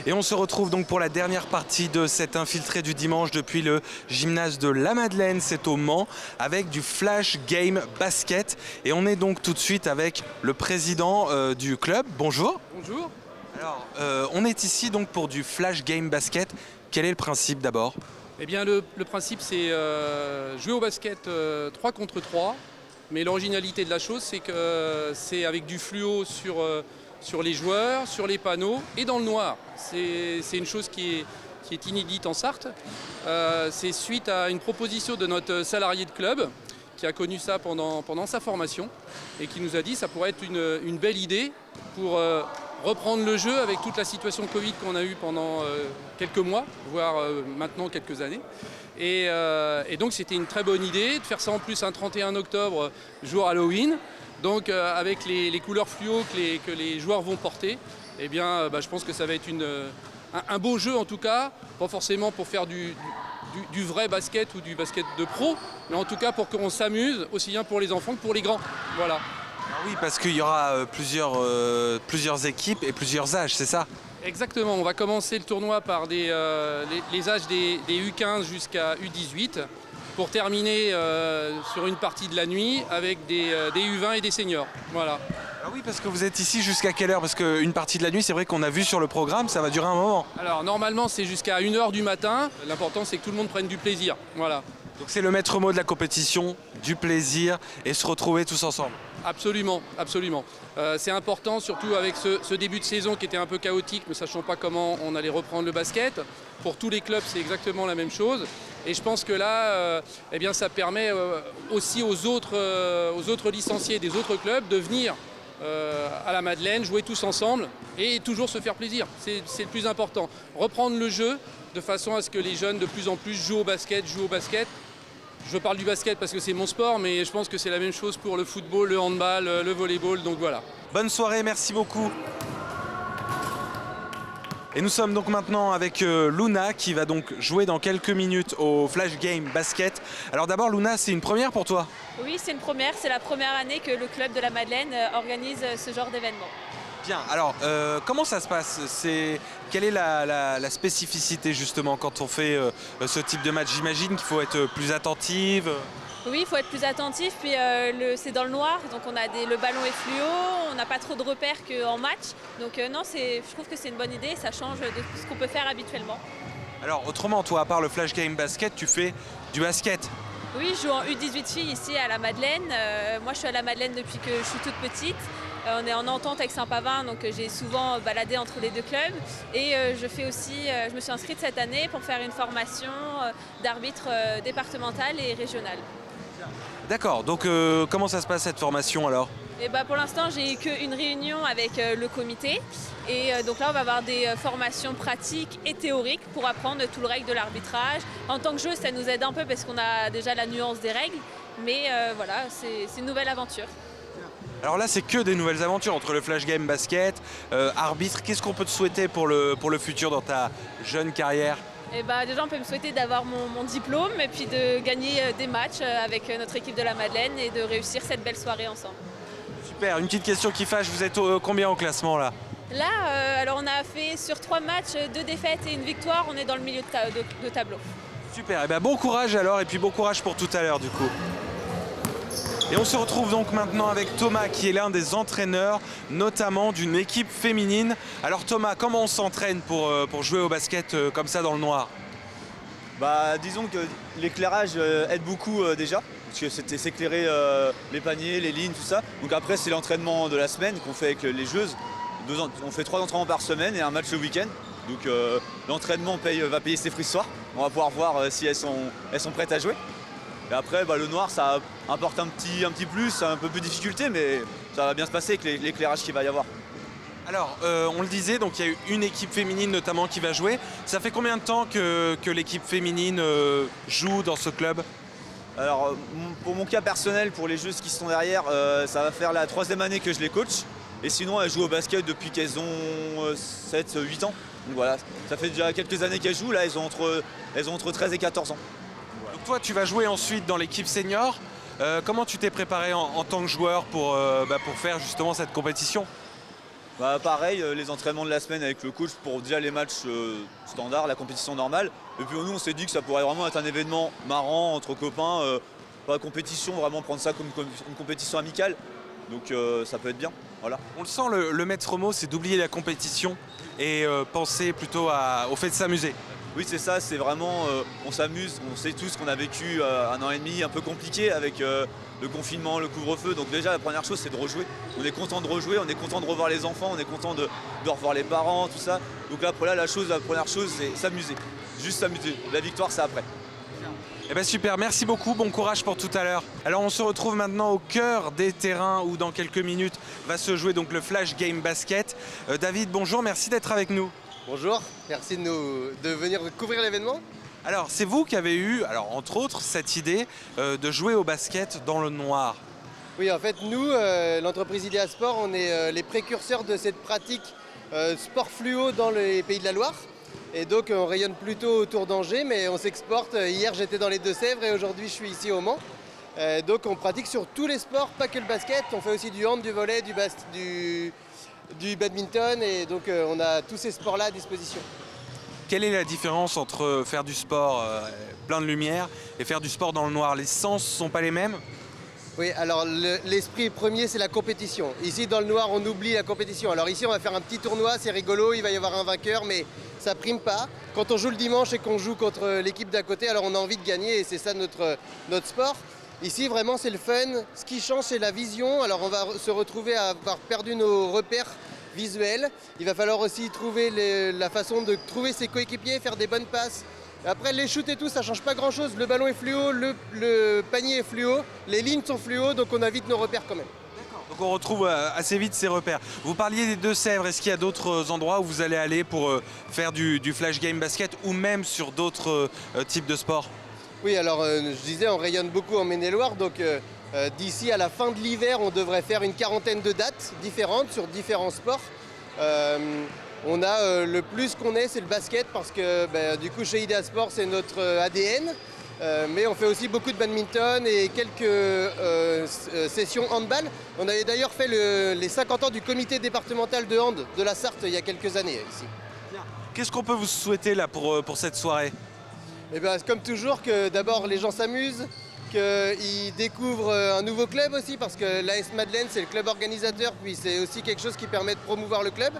Et on se retrouve donc pour la dernière partie de cet infiltré du dimanche depuis le gymnase de la Madeleine, c'est au Mans, avec du Flash Game Basket. Et on est donc tout de suite avec le président du club. Bonjour. Bonjour. Alors, on est ici donc pour du Flash Game Basket. Quel est le principe d'abord ? Eh bien, le principe, c'est jouer au basket 3 contre 3. Mais l'originalité de la chose, c'est que c'est avec du fluo sur les joueurs, sur les panneaux et dans le noir. C'est une chose qui est inédite en Sarthe. C'est suite à une proposition de notre salarié de club qui a connu ça pendant sa formation et qui nous a dit que ça pourrait être une belle idée pour reprendre le jeu avec toute la situation Covid qu'on a eue pendant quelques mois, voire maintenant quelques années. Et donc c'était une très bonne idée de faire ça en plus un 31 octobre, jour Halloween. Donc avec les couleurs fluo que les joueurs vont porter, eh bien, je pense que ça va être un beau jeu en tout cas, pas forcément pour faire du vrai basket ou du basket de pro, mais en tout cas pour qu'on s'amuse aussi bien pour les enfants que pour les grands. Voilà. Ah oui, parce qu'il y aura plusieurs équipes et plusieurs âges, c'est ça ? Exactement, on va commencer le tournoi par les âges des U15 jusqu'à U18 pour terminer sur une partie de la nuit avec des U20 et des seniors. Voilà. Ah oui, parce que vous êtes ici jusqu'à quelle heure ? Parce qu'une partie de la nuit, c'est vrai qu'on a vu sur le programme, ça va durer un moment. Alors normalement c'est jusqu'à 1h du matin, l'important c'est que tout le monde prenne du plaisir. Voilà. Donc c'est le maître mot de la compétition, du plaisir et se retrouver tous ensemble. Absolument, absolument. C'est important, surtout avec ce début de saison qui était un peu chaotique, ne sachant pas comment on allait reprendre le basket. Pour tous les clubs, c'est exactement la même chose. Et je pense que là, eh bien, ça permet aussi aux autres licenciés des autres clubs de venir à la Madeleine, jouer tous ensemble et toujours se faire plaisir. C'est le plus important. Reprendre le jeu de façon à ce que les jeunes de plus en plus jouent au basket. Je parle du basket parce que c'est mon sport, mais je pense que c'est la même chose pour le football, le handball, le volleyball, donc voilà. Bonne soirée, merci beaucoup. Et nous sommes donc maintenant avec Luna qui va donc jouer dans quelques minutes au Flash Game Basket. Alors d'abord Luna, c'est une première pour toi ? Oui, c'est une première, c'est la première année que le club de la Madeleine organise ce genre d'événement. Bien, alors comment ça se passe ? Quelle est la spécificité justement quand on fait ce type de match ? J'imagine qu'il faut être plus attentive. Oui, il faut être plus attentif, puis c'est dans le noir, donc le ballon est fluo, on n'a pas trop de repères qu'en match. Donc non, je trouve que c'est une bonne idée, ça change de ce qu'on peut faire habituellement. Alors autrement, toi, à part le Flash Game Basket, tu fais du basket ? Oui, je joue en U18 filles ici à la Madeleine. Moi, je suis à la Madeleine depuis que je suis toute petite. On est en entente avec Saint-Pavin, donc j'ai souvent baladé entre les deux clubs. Et je me suis inscrite cette année pour faire une formation d'arbitre départemental et régional. D'accord, donc comment ça se passe cette formation alors ? Et pour l'instant, j'ai eu qu'une réunion avec le comité. Et donc là, on va avoir des formations pratiques et théoriques pour apprendre tout le règle de l'arbitrage. En tant que jeu, ça nous aide un peu parce qu'on a déjà la nuance des règles. Mais voilà, c'est une nouvelle aventure. Alors là, c'est que des nouvelles aventures entre le Flash Game Basket, arbitre. Qu'est-ce qu'on peut te souhaiter pour le futur dans ta jeune carrière ? Et déjà, on peut me souhaiter d'avoir mon diplôme et puis de gagner des matchs avec notre équipe de la Madeleine et de réussir cette belle soirée ensemble. Super, une petite question qui fâche, vous êtes combien au classement là ? Là, alors on a fait sur 3 matchs, 2 défaites et une victoire, on est dans le milieu de tableau. Super, et bon courage alors et puis bon courage pour tout à l'heure du coup. Et on se retrouve donc maintenant avec Thomas qui est l'un des entraîneurs, notamment d'une équipe féminine. Alors Thomas, comment on s'entraîne pour jouer au basket comme ça dans le noir ? Disons que l'éclairage aide beaucoup déjà, parce que c'est s'éclairer les paniers, les lignes, tout ça. Donc après c'est l'entraînement de la semaine qu'on fait avec les joueuses. On fait 3 entraînements par semaine et un match le week-end. Donc l'entraînement va payer ses fruits ce soir. On va pouvoir voir si elles sont prêtes à jouer. Et après, le noir, ça apporte un petit plus, un peu plus de difficulté, mais ça va bien se passer avec l'éclairage qu'il va y avoir. Alors, on le disait, donc il y a eu une équipe féminine notamment qui va jouer. Ça fait combien de temps que l'équipe féminine joue dans ce club ? Alors, pour mon cas personnel, pour les joueuses qui sont derrière, ça va faire la 3e année que je les coach. Et sinon, elles jouent au basket depuis qu'elles ont 7-8 ans. Donc voilà, ça fait déjà quelques années qu'elles jouent. Là, elles ont entre 13 et 14 ans. Donc toi, tu vas jouer ensuite dans l'équipe senior. Comment tu t'es préparé en tant que joueur pour faire justement cette compétition ? Bah, pareil, les entraînements de la semaine avec le coach pour déjà les matchs standards, la compétition normale. Et puis nous on s'est dit que ça pourrait vraiment être un événement marrant entre copains, pas compétition, vraiment prendre ça comme une compétition amicale. Donc ça peut être bien. Voilà. On le sent, le maître mot, c'est d'oublier la compétition et penser plutôt au fait de s'amuser. Oui c'est ça, c'est vraiment, on s'amuse, on sait tous qu'on a vécu un an et demi un peu compliqué avec le confinement, le couvre-feu. Donc déjà la première chose c'est de rejouer. On est content de rejouer, on est content de revoir les enfants, on est content de revoir les parents, tout ça. Donc là la première chose c'est s'amuser. Juste s'amuser. La victoire c'est après. Eh ben super, merci beaucoup, bon courage pour tout à l'heure. Alors on se retrouve maintenant au cœur des terrains où dans quelques minutes va se jouer donc le Flash Game Basket. David, bonjour, merci d'être avec nous. Bonjour, merci de venir couvrir l'événement. Alors c'est vous qui avez eu, alors entre autres, cette idée de jouer au basket dans le noir. Oui, en fait, nous, l'entreprise Idea Sport, on est les précurseurs de cette pratique sport fluo dans les Pays de la Loire. Et donc, on rayonne plutôt autour d'Angers, mais on s'exporte. Hier, j'étais dans les Deux-Sèvres et aujourd'hui, je suis ici au Mans. Donc, on pratique sur tous les sports, pas que le basket. On fait aussi du hand, du volley, du badminton. Et donc, on a tous ces sports-là à disposition. Quelle est la différence entre faire du sport plein de lumière et faire du sport dans le noir? Les sens ne sont pas les mêmes? Oui, alors l'esprit premier, c'est la compétition. Ici, dans le noir, on oublie la compétition. Alors ici, on va faire un petit tournoi, c'est rigolo, il va y avoir un vainqueur, mais ça prime pas. Quand on joue le dimanche et qu'on joue contre l'équipe d'à côté, alors on a envie de gagner et c'est ça notre sport. Ici, vraiment, c'est le fun. Ce qui change, c'est la vision. Alors on va se retrouver à avoir perdu nos repères visuels. Il va falloir aussi trouver la façon de trouver ses coéquipiers, faire des bonnes passes. Après les shoots et tout, ça change pas grand chose. Le ballon est fluo, le panier est fluo, les lignes sont fluo, donc on a vite nos repères quand même. Donc on retrouve assez vite ces repères. Vous parliez des Deux-Sèvres, est-ce qu'il y a d'autres endroits où vous allez aller pour faire du Flash Game Basket ou même sur d'autres types de sports? Oui, alors je disais, on rayonne beaucoup en Maine-et-Loire, donc d'ici à la fin de l'hiver, on devrait faire une quarantaine de dates différentes sur différents sports. On a le plus qu'on ait, c'est le basket parce que du coup chez Idea Sport c'est notre ADN, mais on fait aussi beaucoup de badminton et quelques sessions handball. On avait d'ailleurs fait les 50 ans du comité départemental de hand de la Sarthe il y a quelques années ici. Qu'est-ce qu'on peut vous souhaiter là pour cette soirée? Et bien comme toujours que d'abord les gens s'amusent, qu'ils découvrent un nouveau club aussi parce que l'AS Madeleine c'est le club organisateur, puis c'est aussi quelque chose qui permet de promouvoir le club.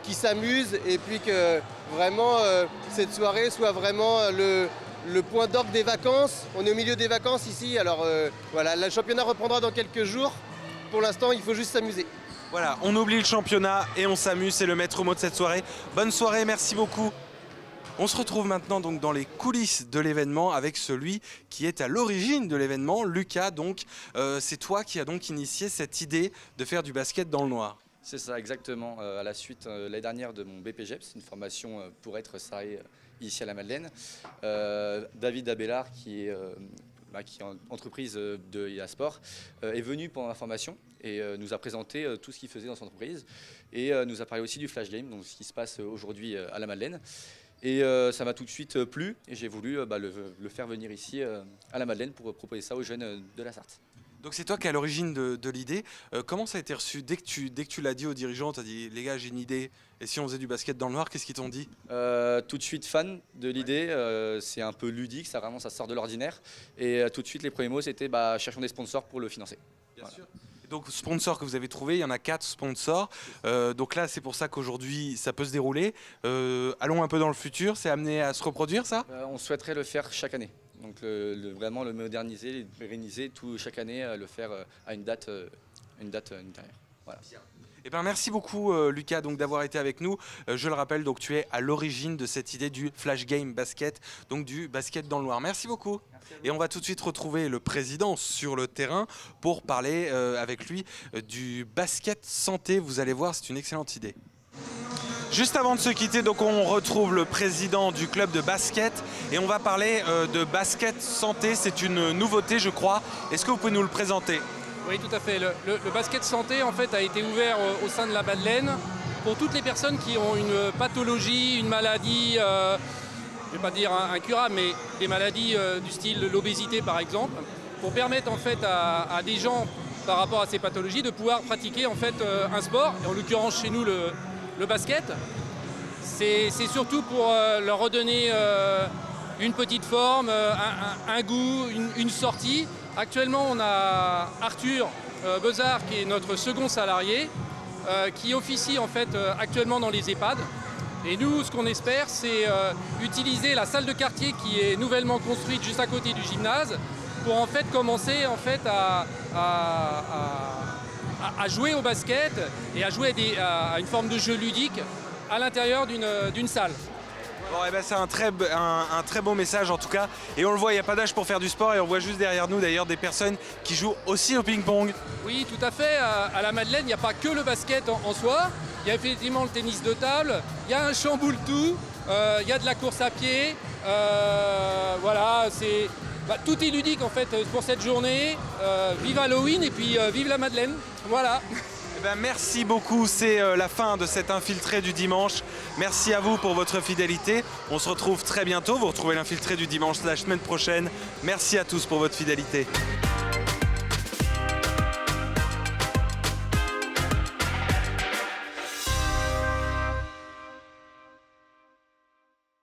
Qui s'amusent et puis que vraiment cette soirée soit vraiment le point d'orgue des vacances. On est au milieu des vacances ici, alors voilà, le championnat reprendra dans quelques jours. Pour l'instant, il faut juste s'amuser. Voilà, on oublie le championnat et on s'amuse, c'est le maître mot de cette soirée. Bonne soirée, merci beaucoup. On se retrouve maintenant donc dans les coulisses de l'événement avec celui qui est à l'origine de l'événement, Lucas. Donc, c'est toi qui as donc initié cette idée de faire du basket dans le noir. C'est ça, exactement. À la suite, l'année dernière, de mon BPGEPS, une formation pour être salarié ici à la Madeleine. David Abélard, qui est en entreprise de Idea Sport, est venu pendant la formation et nous a présenté tout ce qu'il faisait dans son entreprise. Et nous a parlé aussi du Flash Game, donc ce qui se passe aujourd'hui à la Madeleine. Et ça m'a tout de suite plu et j'ai voulu le faire venir ici à la Madeleine pour proposer ça aux jeunes de la Sarthe. Donc c'est toi qui es à l'origine de l'idée. Comment ça a été reçu dès que tu l'as dit aux dirigeants? Tu as dit les gars j'ai une idée et si on faisait du basket dans le noir, qu'est-ce qu'ils t'ont dit? Tout de suite fan de l'idée, c'est un peu ludique, ça sort de l'ordinaire. Et tout de suite les premiers mots c'était cherchons des sponsors pour le financer. Bien sûr. Donc sponsors que vous avez trouvé, il y en a 4 sponsors. Donc là c'est pour ça qu'aujourd'hui ça peut se dérouler. Allons un peu dans le futur, c'est amené à se reproduire ça? On souhaiterait le faire chaque année. Donc vraiment le moderniser, le pérenniser, chaque année le faire à une date ultérieure. Voilà. Eh ben, merci beaucoup Lucas d'avoir été avec nous. Je le rappelle, donc, tu es à l'origine de cette idée du Flash Game Basket, donc du basket dans le noir. Merci beaucoup. Et on va tout de suite retrouver le président sur le terrain pour parler avec lui du basket santé. Vous allez voir, c'est une excellente idée. Juste avant de se quitter, donc on retrouve le président du club de basket et on va parler de basket santé. C'est une nouveauté, je crois. Est-ce que vous pouvez nous le présenter? Oui, tout à fait. Le basket santé en fait a été ouvert au sein de la Madeleine pour toutes les personnes qui ont une pathologie, une maladie, je ne vais pas dire incurable, mais des maladies du style l'obésité par exemple, pour permettre en fait à des gens par rapport à ces pathologies, de pouvoir pratiquer en fait un sport, et en l'occurrence chez nous le basket. C'est surtout pour leur redonner une petite forme, un goût, une sortie. Actuellement, on a Arthur Bezard qui est notre second salarié, qui officie en fait actuellement dans les EHPAD. Et nous, ce qu'on espère, c'est utiliser la salle de quartier qui est nouvellement construite juste à côté du gymnase pour en fait commencer en fait à jouer au basket et à jouer à une forme de jeu ludique à l'intérieur d'une salle. Bon, eh ben, c'est un très beau message en tout cas. Et on le voit, il n'y a pas d'âge pour faire du sport. Et on voit juste derrière nous d'ailleurs des personnes qui jouent aussi au ping-pong. Oui, tout à fait. À la Madeleine, il n'y a pas que le basket en soi. Il y a effectivement le tennis de table, il y a un chamboule-tout, il y a de la course à pied. Voilà, tout est ludique en fait pour cette journée. Vive Halloween et puis vive la Madeleine. Voilà. Eh ben, merci beaucoup, c'est la fin de cet infiltré du dimanche. Merci à vous pour votre fidélité. On se retrouve très bientôt. Vous retrouvez l'infiltré du dimanche la semaine prochaine. Merci à tous pour votre fidélité.